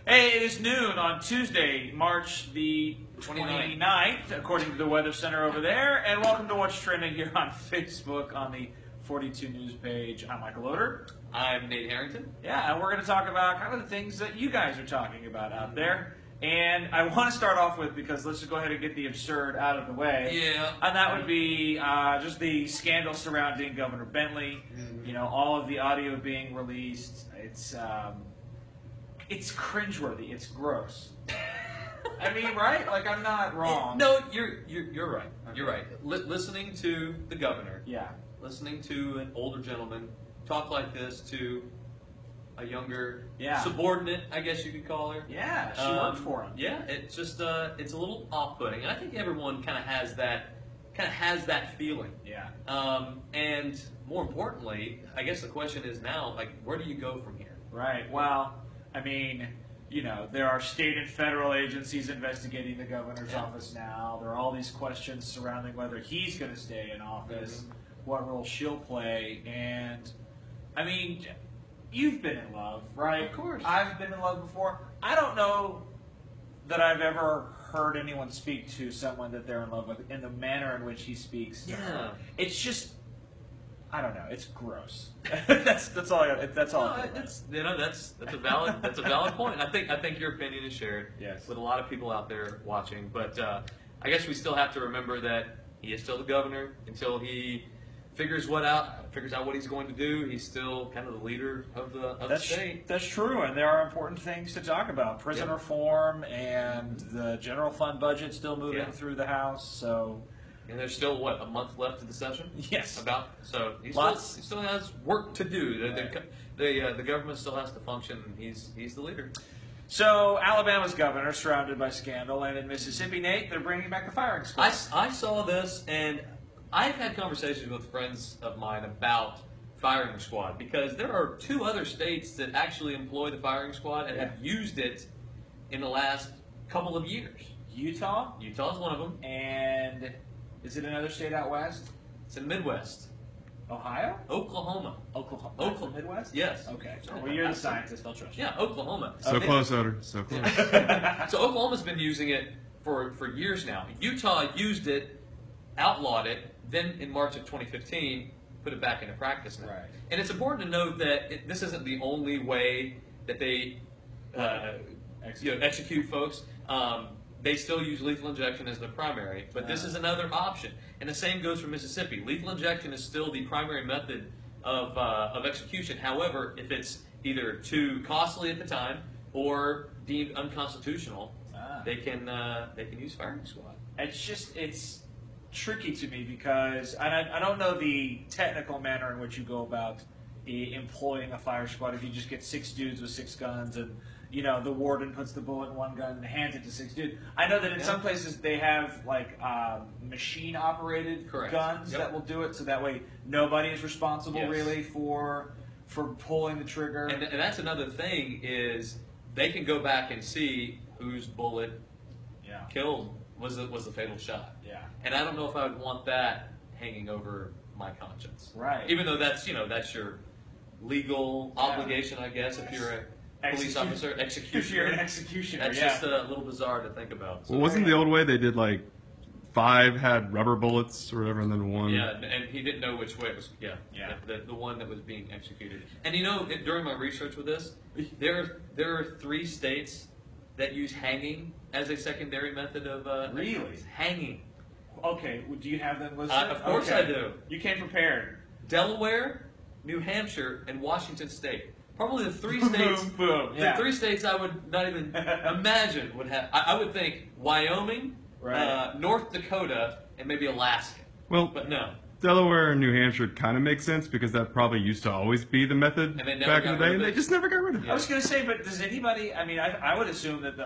Hey, it is noon on Tuesday, March the 29th, according to the Weather Center over there. And welcome to What's Trending here on Facebook on the 42 News page. I'm Michael Loder. I'm Nate Harrington. Yeah, and we're going to talk about kind of the things that you guys are talking about out there. And I want to start off with, because let's just go ahead and get the absurd out of the way. Yeah. And that would be just the scandal surrounding Governor Bentley. You know, all of the audio being released. It's cringeworthy. It's gross. I mean, right? Like, I'm not wrong. No, you're right. Okay. You're right. Listening to the governor. Yeah. Listening to an older gentleman talk like this to a younger subordinate, I guess you could call her. Yeah, she worked for him. Yeah, it's just it's a little off-putting, and I think everyone kind of has that feeling. Yeah. And more importantly, I guess the question is now, like, where do you go from here? Right. Well, I mean, you know, there are state and federal agencies investigating the governor's office now. There are all these questions surrounding whether he's going to stay in office, what role she'll play, and I mean, you've been in love, right? Of course. I've been in love before. I don't know that I've ever heard anyone speak to someone that they're in love with in the manner in which he speaks. Yeah. It's just, I don't know. It's gross. that's all. That's all. No, that's a valid point. I think your opinion is shared with a lot of people out there watching. But I guess we still have to remember that he is still the governor until he figures out what he's going to do. He's still kind of the leader of the state. That's true, and there are important things to talk about. Prison reform and the general fund budget still moving through the House. So. And there's still, a month left of the session? Yes. So he still has work to do. The government still has to function, and he's the leader. So Alabama's governor surrounded by scandal, and in Mississippi, Nate, they're bringing back the firing squad. I saw this, and I've had conversations with friends of mine about firing squad, because there are two other states that actually employ the firing squad and have used it in the last couple of years. Utah's one of them. And is it another state out west? It's in the Midwest. Ohio? Oklahoma. Oklahoma. Midwest? Yes. Okay. Well, you're the scientist. I'll trust you. Yeah, Oklahoma. So close, Oder. So close. So Oklahoma's been using it for years now. Utah used it, outlawed it, then in March of 2015, put it back into practice now. Right. And it's important to note that this isn't the only way that they execute folks. They still use lethal injection as their primary, but this is another option. And the same goes for Mississippi. Lethal injection is still the primary method of execution. However, if it's either too costly at the time or deemed unconstitutional, they can use firing squad. It's tricky to me because I don't know the technical manner in which you go about employing a fire squad. If you just get 6 dudes with 6 guns and the warden puts the bullet in one gun and hands it to 6 dudes. I know that in some places they have machine-operated guns that will do it, so that way nobody is responsible really for pulling the trigger. And that's another thing is they can go back and see whose bullet killed was the fatal shot. Yeah. And I don't know if I would want that hanging over my conscience. Right. Even though that's your legal obligation, I guess, if you're a police officer, executioner. If you're an executioner, that's just a little bizarre to think about. So. Well, wasn't the old way they did 5 had rubber bullets or whatever, and then 1? Yeah, and he didn't know which way it was. Yeah. The one that was being executed. And during my research with this, there are 3 states that use hanging as a secondary method of really hanging. Okay, do you have them listed? Of course I do. You came prepared. Delaware, New Hampshire, and Washington State. Probably the 3 states. Boom. The 3 states I would not even imagine would have. I would think Wyoming, North Dakota, and maybe Alaska. Well, but no. Delaware and New Hampshire kind of make sense because that probably used to always be the method back in the day, and they just never got rid of it. I was going to say, but does anybody? I mean, I would assume that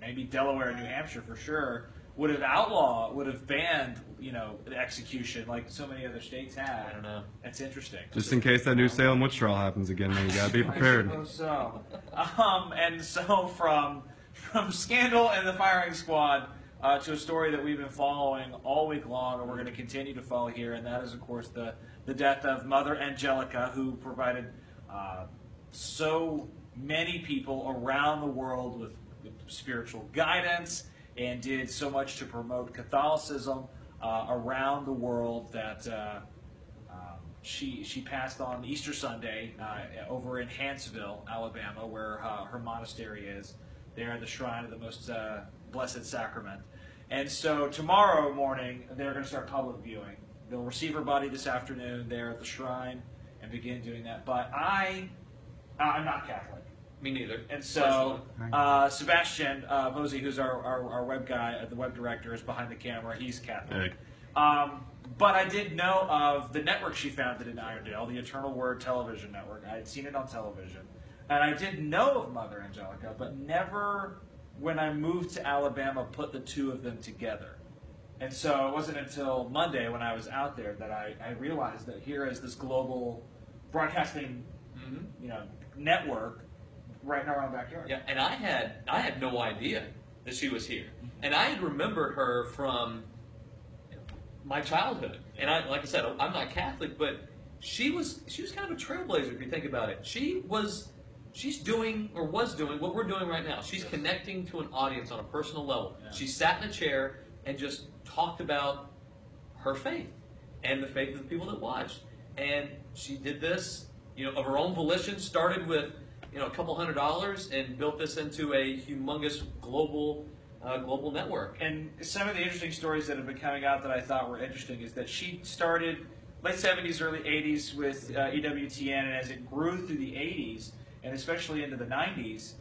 maybe Delaware and New Hampshire for sure would have banned, the execution like so many other states have. I don't know. That's interesting. Just in case that new Salem witch trial happens again, then you got to be prepared. I suppose so. And so from scandal and the firing squad to a story that we've been following all week long, and we're going to continue to follow here, and that is, of course, the death of Mother Angelica, who provided so many people around the world with spiritual guidance, and did so much to promote Catholicism around the world that she passed on Easter Sunday over in Huntsville, Alabama, where her monastery is, there at the shrine of the Most Blessed Sacrament. And so tomorrow morning, they're going to start public viewing. They'll receive her body this afternoon there at the shrine and begin doing that. But I'm not Catholic. Me neither. And so Sebastian Mosey, who's our web guy, the web director, is behind the camera. He's Catholic. But I did know of the network she founded in Irondale, the Eternal Word Television Network. I had seen it on television. And I did know of Mother Angelica, but never, when I moved to Alabama, put the two of them together. And so it wasn't until Monday when I was out there that I realized that here is this global broadcasting network right in our own backyard. Yeah, and I had no idea that she was here. And I had remembered her from my childhood. And like I said, I'm not Catholic, but she was kind of a trailblazer if you think about it. She's doing or was doing what we're doing right now. She's connecting to an audience on a personal level. Yeah. She sat in a chair and just talked about her faith and the faith of the people that watched. And she did this, of her own volition, started with a couple $100 and built this into a humongous global network. And some of the interesting stories that have been coming out that I thought were interesting is that she started late 70s, early 80s with EWTN, and as it grew through the 80s, and especially into the 90s,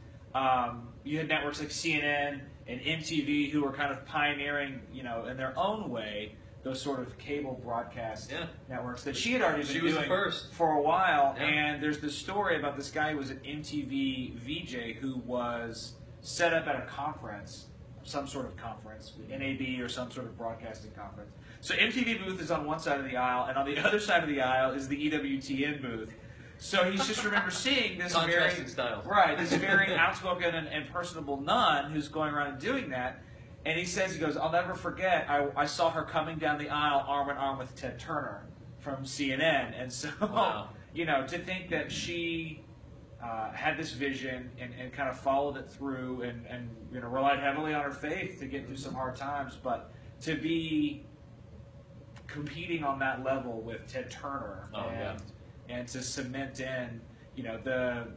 you had networks like CNN and MTV who were kind of pioneering, in their own way, those sort of cable broadcast networks that she had already been doing first for a while. Yeah. And there's this story about this guy who was an MTV VJ who was set up at a conference, some sort of conference, NAB or some sort of broadcasting conference. So MTV booth is on one side of the aisle, and on the other side of the aisle is the EWTN booth. So he just remembers seeing this this very outspoken and personable nun who's going around and doing that. And he goes, I'll never forget, I saw her coming down the aisle arm in arm with Ted Turner from CNN. And so, to think that she had this vision and kind of followed it through and relied heavily on her faith to get through some hard times, but to be competing on that level with Ted Turner and to cement in, the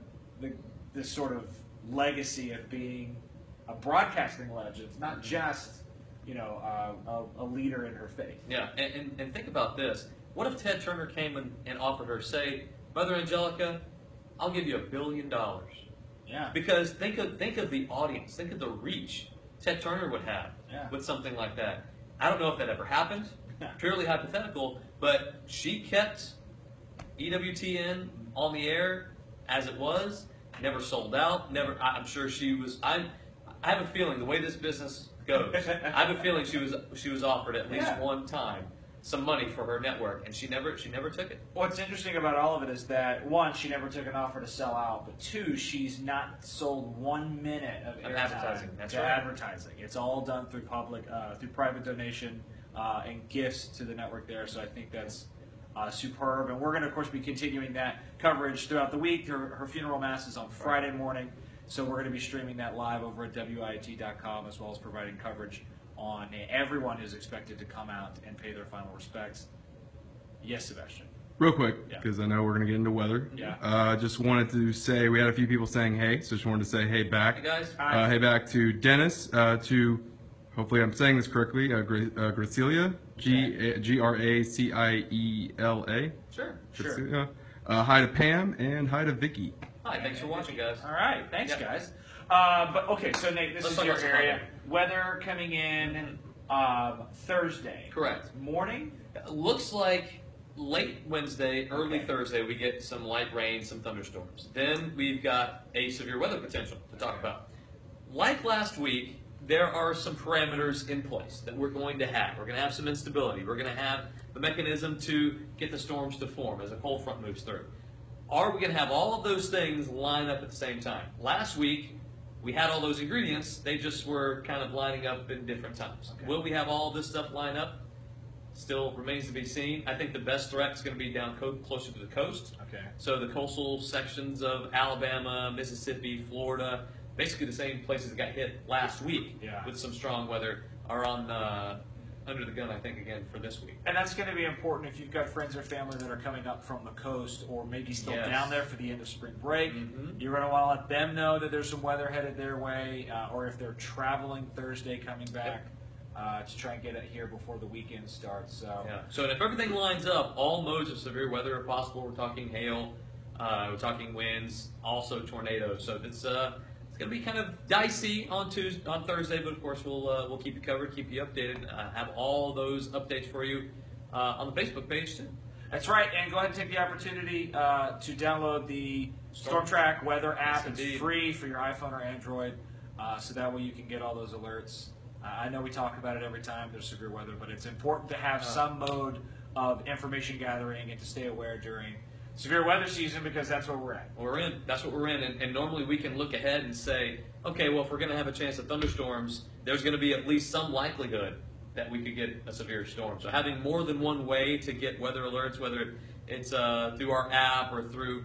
sort of legacy of being a broadcasting legend, not just, a leader in her faith. Yeah, and think about this. What if Ted Turner came and offered her, say, Mother Angelica, I'll give you $1 billion. Yeah. Because think of the audience, think of the reach Ted Turner would have with something like that. I don't know if that ever happened, purely hypothetical, but she kept EWTN on the air as it was, never sold out, I'm sure she was, I have a feeling the way this business goes, I have a feeling she was offered at least one time some money for her network, and she never took it. What's interesting about all of it is that, one, she never took an offer to sell out, but two, she's not sold 1 minute of advertising. That's right. Advertising. It's all done through through private donation and gifts to the network there. So I think that's superb, and we're going to, of course, be continuing that coverage throughout the week. Her funeral mass is on Friday morning, so we're going to be streaming that live over at WIT.com, as well as providing coverage on everyone who's expected to come out and pay their final respects. Yes, Sebastian. Real quick, because I know we're going to get into weather. Yeah. Just wanted to say, we had a few people saying hey, so just wanted to say hey back. Hey, guys. Hey back to Dennis, to, hopefully I'm saying this correctly, Graciela, Graciela. Sure. Hi to Pam, and hi to Vicky. Hi, thanks for watching, guys. All right, thanks, guys. But okay, so Nate, this is your area. Weather coming in Thursday. Correct. Morning? Looks like late Wednesday, early Thursday, we get some light rain, some thunderstorms. Then we've got a severe weather potential to talk about. Like last week, there are some parameters in place that we're going to have. We're going to have some instability. We're going to have the mechanism to get the storms to form as a cold front moves through. Are we going to have all of those things line up at the same time? Last week, we had all those ingredients. They just were kind of lining up in different times. Okay. Will we have all of this stuff line up? still remains to be seen. I think the best threat is going to be down closer to the coast. Okay. So the coastal sections of Alabama, Mississippi, Florida, basically the same places that got hit last week with some strong weather, are on under the gun, I think, again for this week. And that's going to be important if you've got friends or family that are coming up from the coast or maybe still down there for the end of spring break. You're going to want to let them know that there's some weather headed their way, or if they're traveling Thursday coming back. To try and get it here before the weekend starts. So if everything lines up, all modes of severe weather are possible. We're talking hail, we're talking winds, also tornadoes. So it's going to be kind of dicey on Thursday, but of course we'll keep you covered, keep you updated, have all those updates for you on the Facebook page too. That's right, and go ahead and take the opportunity to download the StormTrack weather app. Yes, it's free for your iPhone or Android, so that way you can get all those alerts. I know we talk about it every time there's severe weather, but it's important to have some mode of information gathering and to stay aware during severe weather season because that's where we're at. That's what we're in. And normally we can look ahead and say, okay, well, if we're going to have a chance of thunderstorms, there's going to be at least some likelihood that we could get a severe storm. So having more than one way to get weather alerts, whether it's through our app or through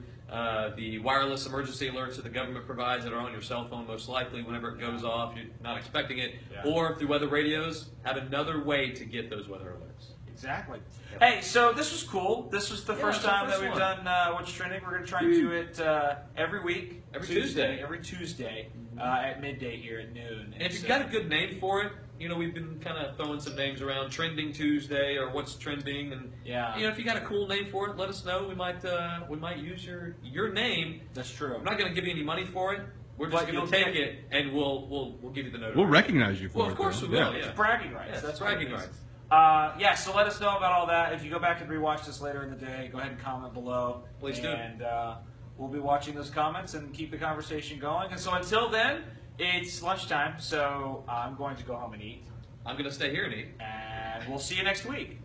the wireless emergency alerts that the government provides that are on your cell phone most likely whenever it goes off, you're not expecting it, or through weather radios, have another way to get those weather alerts. Exactly. Yep. Hey, so this was cool. This was the first time that we've done What's Trending. We're going to try and do it every week. Every Tuesday. Every Tuesday at midday here at noon. And if you've got a good name for it, we've been kind of throwing some names around, Trending Tuesday or What's Trending, and if you got a cool name for it, let us know. We might use your name. That's true. I'm not going to give you any money for it. We're just going to take it and we'll give you the notice. We'll recognize you for it. Well, of course we will. Yeah. It's bragging rights. Yeah, that's bragging rights. So let us know about all that. If you go back and rewatch this later in the day, go ahead and comment below. Please do. And we'll be watching those comments and keep the conversation going. And so until then, it's lunchtime, so I'm going to go home and eat. I'm going to stay here and eat. And we'll see you next week.